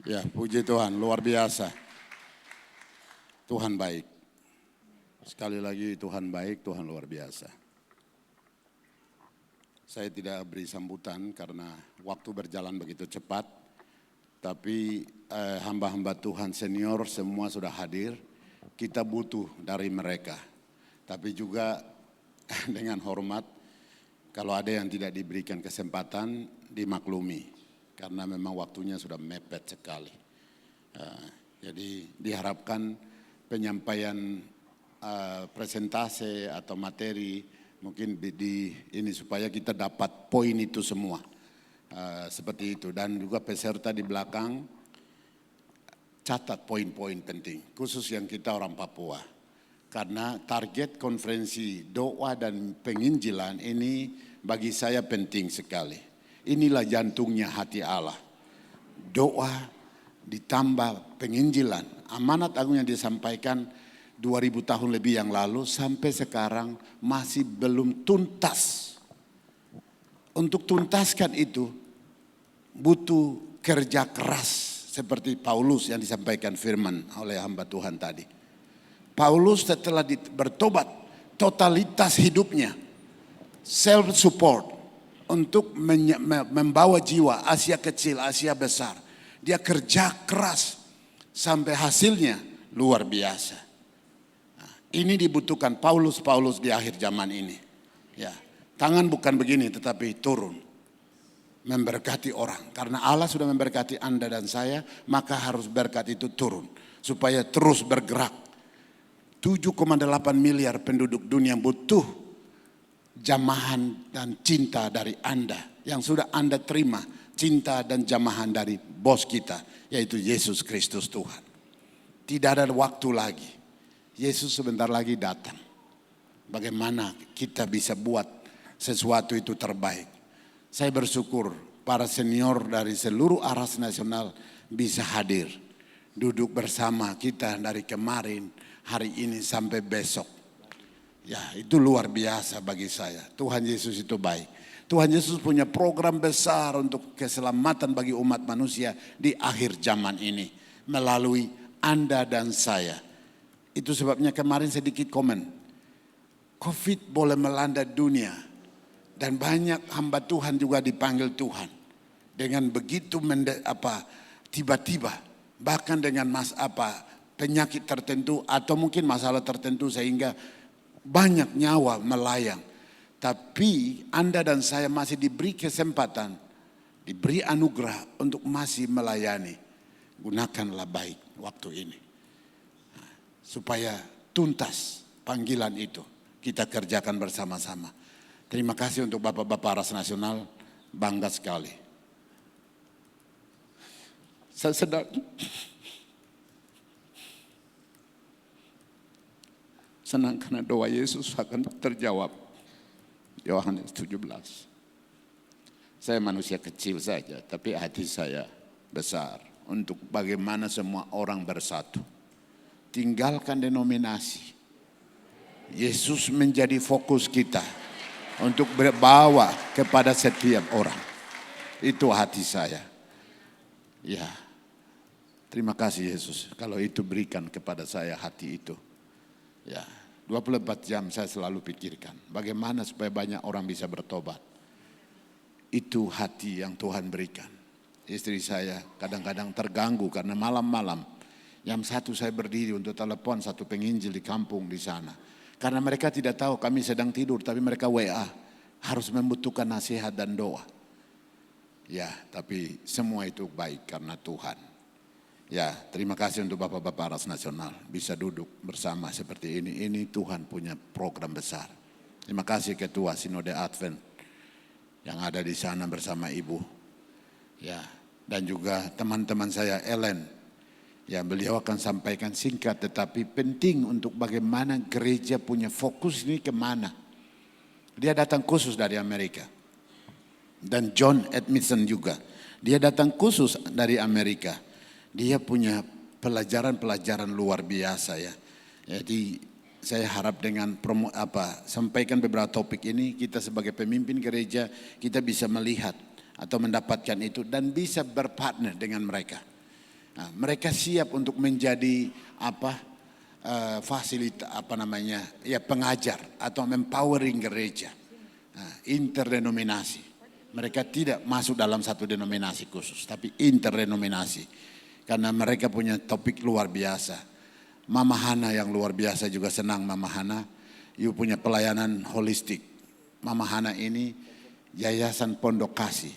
Ya, puji Tuhan, luar biasa. Tuhan baik. Sekali lagi Tuhan baik, Tuhan luar biasa. Saya tidak beri sambutan karena waktu berjalan begitu cepat. Tapi hamba-hamba Tuhan senior semua sudah hadir. Kita butuh dari mereka. Tapi juga dengan hormat, kalau ada yang tidak diberikan kesempatan, dimaklumi. Karena memang waktunya sudah mepet sekali. Jadi diharapkan penyampaian presentase atau materi mungkin di ini supaya kita dapat poin itu semua. Seperti itu. Dan juga peserta di belakang catat poin-poin penting. Khusus yang kita orang Papua. Karena target konferensi doa dan penginjilan ini bagi saya penting sekali. Inilah jantungnya hati Allah. Doa ditambah penginjilan. Amanat agung yang disampaikan 2000 tahun lebih yang lalu sampai sekarang masih belum tuntas. Untuk tuntaskan itu butuh kerja keras seperti Paulus yang disampaikan firman oleh hamba Tuhan tadi. Paulus setelah bertobat totalitas hidupnya self support. Untuk membawa jiwa Asia kecil, Asia besar. Dia kerja keras sampai hasilnya luar biasa. Nah, ini dibutuhkan Paulus di akhir zaman ini. Ya, tangan bukan begini tetapi turun. Memberkati orang. Karena Allah sudah memberkati Anda dan saya, maka harus berkat itu turun. Supaya terus bergerak. 7,8 miliar penduduk dunia butuh jamahan dan cinta dari Anda yang sudah Anda terima, cinta dan jamahan dari bos kita, yaitu Yesus Kristus Tuhan. Tidak ada waktu lagi. Yesus sebentar lagi datang. Bagaimana kita bisa buat sesuatu itu terbaik? Saya bersyukur para senior dari seluruh Aras Nasional bisa hadir. Duduk bersama kita dari kemarin, hari ini sampai besok. Ya, itu luar biasa bagi saya. Tuhan Yesus itu baik. Tuhan Yesus punya program besar untuk keselamatan bagi umat manusia di akhir zaman ini. Melalui Anda dan saya. Itu sebabnya kemarin sedikit komen. COVID boleh melanda dunia. Dan banyak hamba Tuhan juga dipanggil Tuhan. Dengan begitu tiba-tiba. Bahkan dengan penyakit tertentu atau mungkin masalah tertentu sehingga banyak nyawa melayang. Tapi Anda dan saya masih diberi kesempatan, diberi anugerah untuk masih melayani. Gunakanlah baik waktu ini. Supaya tuntas panggilan itu kita kerjakan bersama-sama. Terima kasih untuk Bapak-Bapak Aras Nasional, bangga sekali. Saya sedang senang karena doa Yesus akan terjawab. Yohanes 17. Saya manusia kecil saja, tapi hati saya besar untuk bagaimana semua orang bersatu. Tinggalkan denominasi. Yesus menjadi fokus kita untuk berbawa kepada setiap orang. Itu hati saya. Ya, terima kasih Yesus kalau itu berikan kepada saya hati itu. Ya, 24 jam saya selalu pikirkan bagaimana supaya banyak orang bisa bertobat. Itu hati yang Tuhan berikan. Istri saya kadang-kadang terganggu karena malam-malam jam 1 saya berdiri untuk telepon satu penginjil di kampung di sana. Karena mereka tidak tahu kami sedang tidur tapi mereka WA. Harus membutuhkan nasihat dan doa. Ya, tapi semua itu baik karena Tuhan. Ya, terima kasih untuk Bapak-Bapak Aras Nasional bisa duduk bersama seperti ini. Ini Tuhan punya program besar. Terima kasih Ketua Sinode Advent yang ada di sana bersama Ibu. Ya, dan juga teman-teman saya Ellen. Ya, beliau akan sampaikan singkat tetapi penting untuk bagaimana gereja punya fokus ini kemana. Dia datang khusus dari Amerika. Dan John Edmondson juga. Dia datang khusus dari Amerika. Dia punya pelajaran-pelajaran luar biasa ya. Jadi saya harap dengan sampaikan beberapa topik ini kita sebagai pemimpin gereja kita bisa melihat atau mendapatkan itu dan bisa berpartner dengan mereka. Nah, mereka siap untuk menjadi pengajar atau empowering gereja. Nah, interdenominasi. Mereka tidak masuk dalam satu denominasi khusus, tapi interdenominasi. Karena mereka punya topik luar biasa. Mama Hana yang luar biasa juga senang Mama Hana. You punya pelayanan holistik. Mama Hana ini Yayasan Pondok Kasih.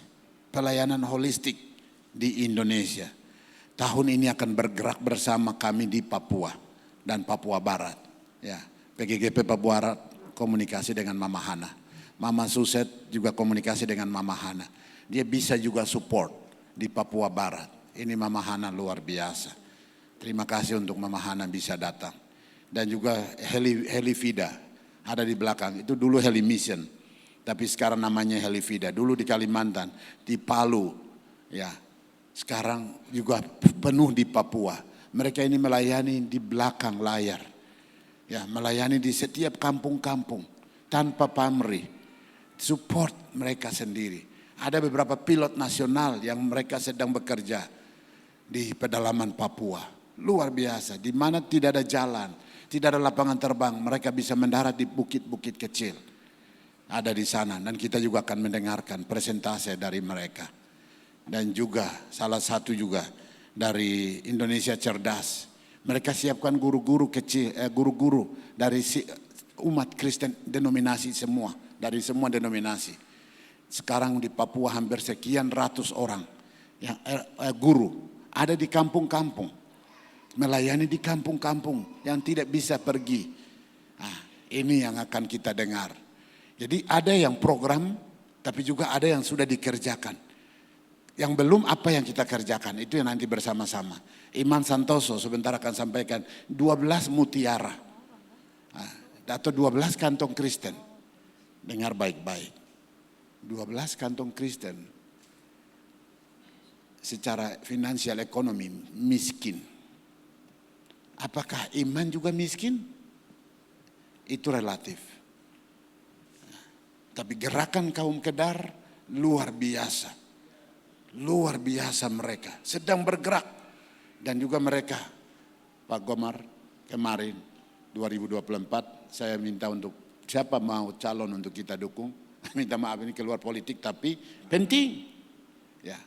Pelayanan holistik di Indonesia. Tahun ini akan bergerak bersama kami di Papua dan Papua Barat. Ya, PGGP Papua Barat komunikasi dengan Mama Hana. Mama Suset juga komunikasi dengan Mama Hana. Dia bisa juga support di Papua Barat. Ini Mama Hana luar biasa. Terima kasih untuk Mama Hana bisa datang. Dan juga Heli Vida ada di belakang. Itu dulu Heli Mission, tapi sekarang namanya Heli Vida. Dulu di Kalimantan, di Palu, ya. Sekarang juga penuh di Papua. Mereka ini melayani di belakang layar. Ya, melayani di setiap kampung-kampung tanpa pamrih. Support mereka sendiri. Ada beberapa pilot nasional yang mereka sedang bekerja di pedalaman Papua. Luar biasa, di mana tidak ada jalan, tidak ada lapangan terbang, mereka bisa mendarat di bukit-bukit kecil. Ada di sana dan kita juga akan mendengarkan presentase dari mereka. Dan juga salah satu juga dari Indonesia Cerdas. Mereka siapkan guru-guru kecil, guru-guru dari umat Kristen denominasi semua, dari semua denominasi. Sekarang di Papua hampir sekian ratus orang yang guru ada di kampung-kampung, melayani di kampung-kampung yang tidak bisa pergi. Nah, ini yang akan kita dengar. Jadi ada yang program, tapi juga ada yang sudah dikerjakan. Yang belum apa yang kita kerjakan, itu yang nanti bersama-sama. Iman Santoso sebentar akan sampaikan 12 mutiara. Atau 12 kantong Kristen. Dengar baik-baik. 12 kantong Kristen. Secara finansial ekonomi miskin. Apakah iman juga miskin? Itu relatif. Tapi gerakan kaum Kedar luar biasa. Luar biasa mereka. Sedang bergerak. Dan juga mereka, Pak Gomar, kemarin 2024 saya minta untuk siapa mau calon untuk kita dukung. Minta maaf ini keluar politik tapi penting. Ya.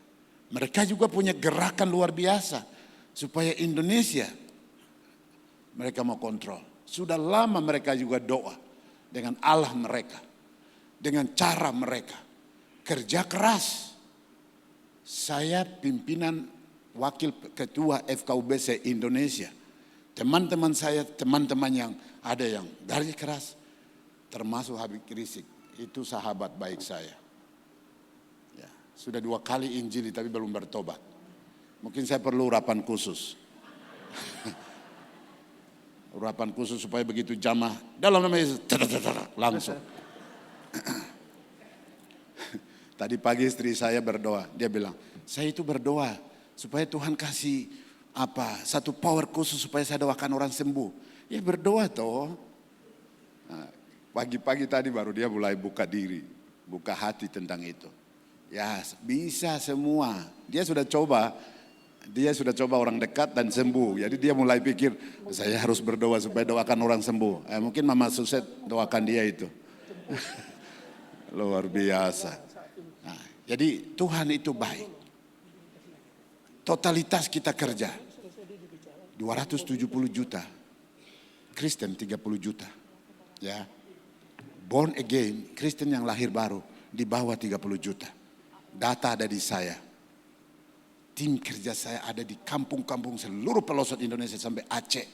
Mereka juga punya gerakan luar biasa. Supaya Indonesia mereka mau kontrol. Sudah lama mereka juga doa dengan Allah mereka. Dengan cara mereka. Kerja keras. Saya pimpinan wakil ketua FKUBC Indonesia. Teman-teman saya, teman-teman yang ada yang garis keras. Termasuk Habib Rizik. Itu sahabat baik saya. Ya, sudah 2 kali injili tapi belum bertobat. Mungkin saya perlu urapan khusus. Urapan khusus supaya begitu jamah. Dalam nama Yesus. Langsung. Tadi pagi istri saya berdoa, dia bilang, saya itu berdoa supaya Tuhan kasih satu power khusus supaya saya doakan orang sembuh. Ya berdoa toh. Nah, pagi-pagi tadi baru dia mulai buka diri, buka hati tentang itu. Ya bisa semua. Dia sudah coba orang dekat dan sembuh. Jadi dia mulai pikir, saya harus berdoa supaya doakan orang sembuh. Mungkin Mama Suset doakan dia itu. Luar biasa. Nah, jadi Tuhan itu baik. Totalitas kita kerja 270 juta. Kristen 30 juta. Ya. Born again, Kristen yang lahir baru di bawah 30 juta. Data ada di saya. Tim kerja saya ada di kampung-kampung seluruh pelosok Indonesia sampai Aceh.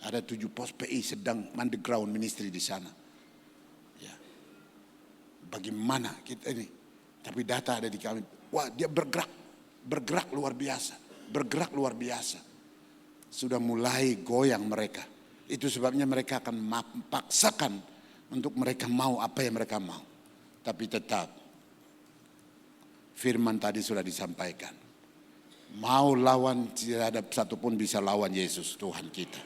Ada 7 pos PI sedang underground ministry di sana. Ya. Bagaimana kita ini? Tapi data ada di kami. Wah, dia bergerak luar biasa. Sudah mulai goyang mereka. Itu sebabnya mereka akan memaksakan untuk mereka mau apa yang mereka mau. Tapi tetap firman tadi sudah disampaikan. Mau lawan, tidak ada satupun bisa lawan Yesus Tuhan kita.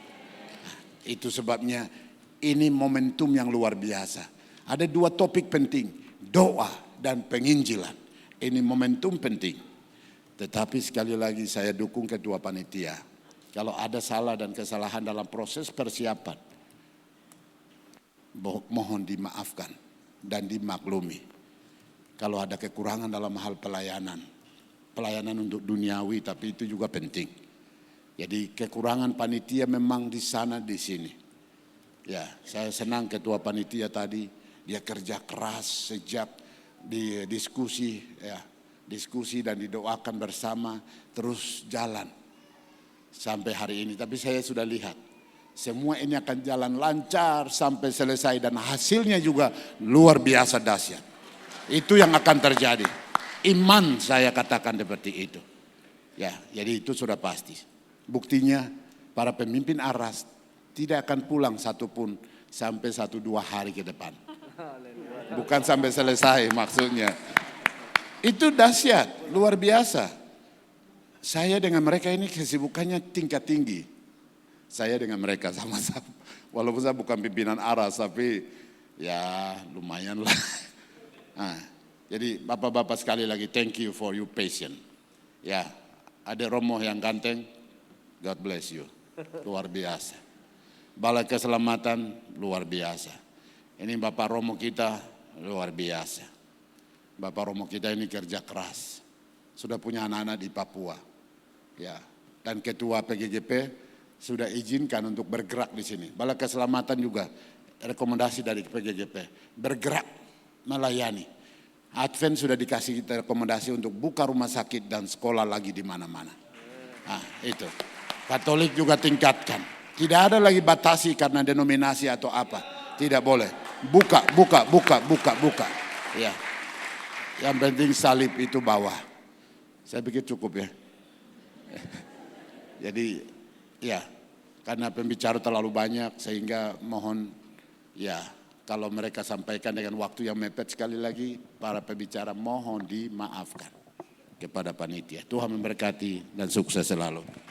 Nah, itu sebabnya ini momentum yang luar biasa. Ada 2 topik penting, doa dan penginjilan. Ini momentum penting. Tetapi sekali lagi saya dukung ketua panitia. Kalau ada salah dan kesalahan dalam proses persiapan, mohon dimaafkan dan dimaklumi. Kalau ada kekurangan dalam hal pelayanan untuk duniawi, tapi itu juga penting. Jadi kekurangan panitia memang di sana di sini. Ya, saya senang ketua panitia tadi, dia kerja keras sejak di diskusi dan didoakan bersama terus jalan sampai hari ini. Tapi saya sudah lihat semua ini akan jalan lancar sampai selesai dan hasilnya juga luar biasa dahsyat. Itu yang akan terjadi. Iman saya katakan seperti itu. Ya, jadi itu sudah pasti. Buktinya para pemimpin ARAS tidak akan pulang satupun sampai 1-2 hari ke depan. Bukan sampai selesai maksudnya. Itu dahsyat, luar biasa. Saya dengan mereka ini kesibukannya tingkat tinggi. Saya dengan mereka sama-sama. Walaupun saya bukan pimpinan ARAS, tapi ya lumayan lah. Nah, jadi bapak-bapak sekali lagi, thank you for your patience. Ya, ada Romo yang ganteng, God bless you. Luar biasa. Balai Keselamatan, luar biasa. Ini Bapak Romo kita, luar biasa. Bapak Romo kita ini kerja keras. Sudah punya anak-anak di Papua. Ya, dan ketua PGGP sudah izinkan untuk bergerak di sini. Balai Keselamatan juga rekomendasi dari PGGP bergerak melayani. Advent sudah dikasih kita rekomendasi untuk buka rumah sakit dan sekolah lagi di mana-mana. Nah, itu. Katolik juga tingkatkan. Tidak ada lagi batasi karena denominasi atau apa. Tidak boleh. Buka. Ya. Yang penting salib itu bawah. Saya pikir cukup ya. Jadi ya, karena pembicara terlalu banyak sehingga mohon ya, kalau mereka sampaikan dengan waktu yang mepet, sekali lagi para pembicara mohon dimaafkan kepada panitia. Tuhan memberkati dan sukses selalu.